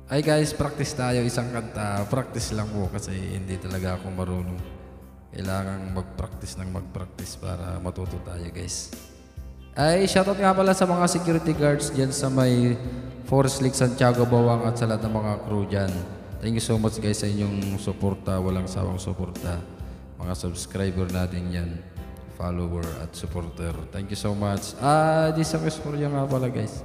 Ay guys, practice tayo isang kanta. Practice lang po kasi hindi talaga ako marunong. Kailangan mag-practice para matuto tayo guys. Ay, shoutout nga pala sa mga security guards dyan sa may Forest Lake Santiago Bawang at sa lahat ng mga crew dyan. Thank you so much guys sa inyong suporta, walang sawang suporta. Mga subscriber natin yan, follower at supporter. Thank you so much. This song is for you nga pala guys.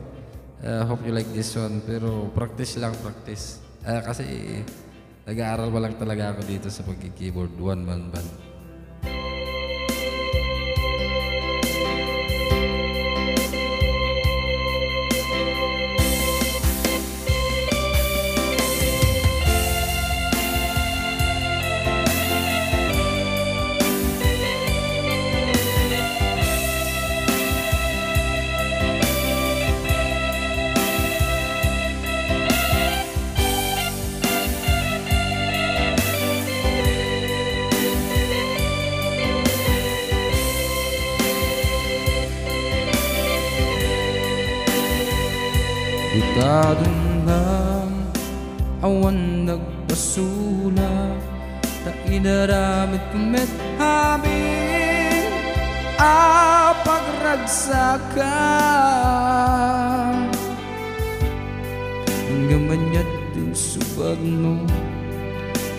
Hope you like this one, pero practice lang, practice. Kasi nag-aaral pa lang talaga ako dito sa pag-keyboard, one-man band. Bitadong ng awan nagbasula, na inaramid kumit amin pagragsakan. Hanggang manyat din subad mo,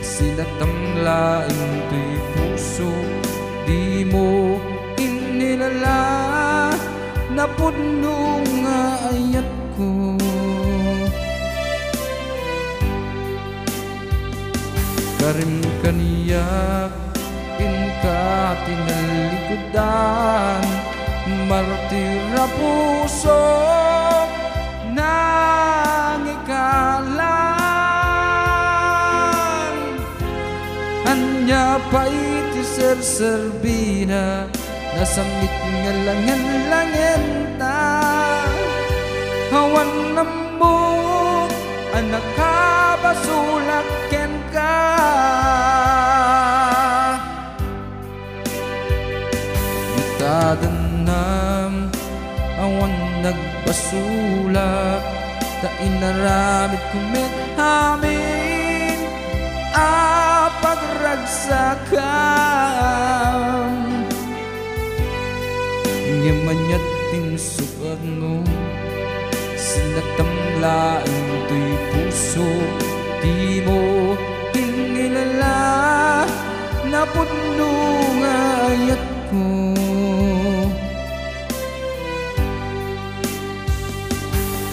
sinatanglain to'y puso, di mo inilala na puno nga ayat ko. Karim kaniyak inka tinalikudan, martira puso nang ikalan. Anya pa iti serserbina, nasamit nga langan-langan ta. Hawan namo anak ka basulaken ka. Itadanam awan nagbasula, ta inaramid kumit amin pagragsakan. Nyamanyat ting subad mo, sinatanglain to'y puso, di mo hinilala na puno nga ayat ko.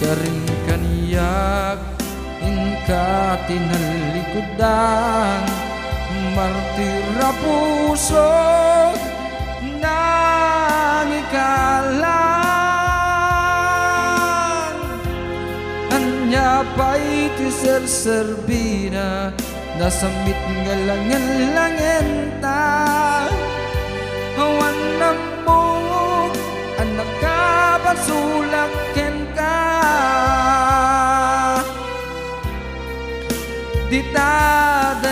Karin kaniyak inka tinalikudan, martira puso nang ikalan. Anya pa iti serserbina, nasamit nga langan-langan ta. Hawan namo anak ka basulaken ka. Ditadenam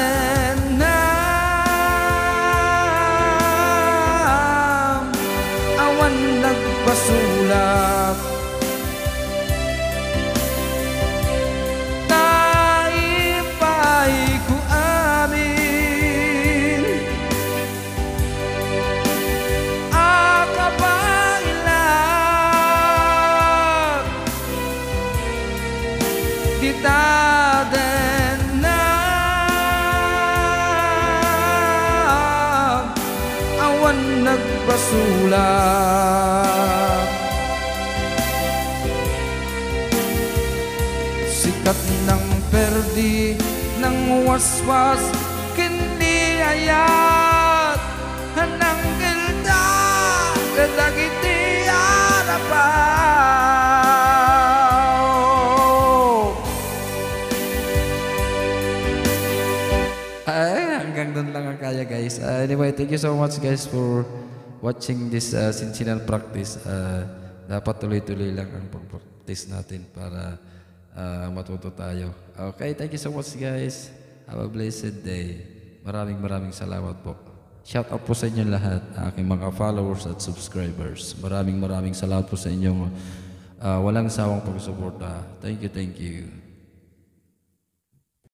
awan nagbasulak, taipay ko amin akapailan. Ditadenam awan nagbasulak. Sikat ng perdi ng waswas kindi ayat, hanang gilda kadagiti arapaw. Hanggang doon lang ang kaya guys. Anyway, thank you so much guys for watching this sinsinan practice. Dapat tuloy-tuloy lang ang pag-practice natin para matuto tayo. Okay, thank you so much guys. Have a blessed day. Maraming salamat po. Shout out po sa inyo lahat, aking mga followers at subscribers. Maraming salamat po sa inyong walang sawang pagsuporta. Thank you.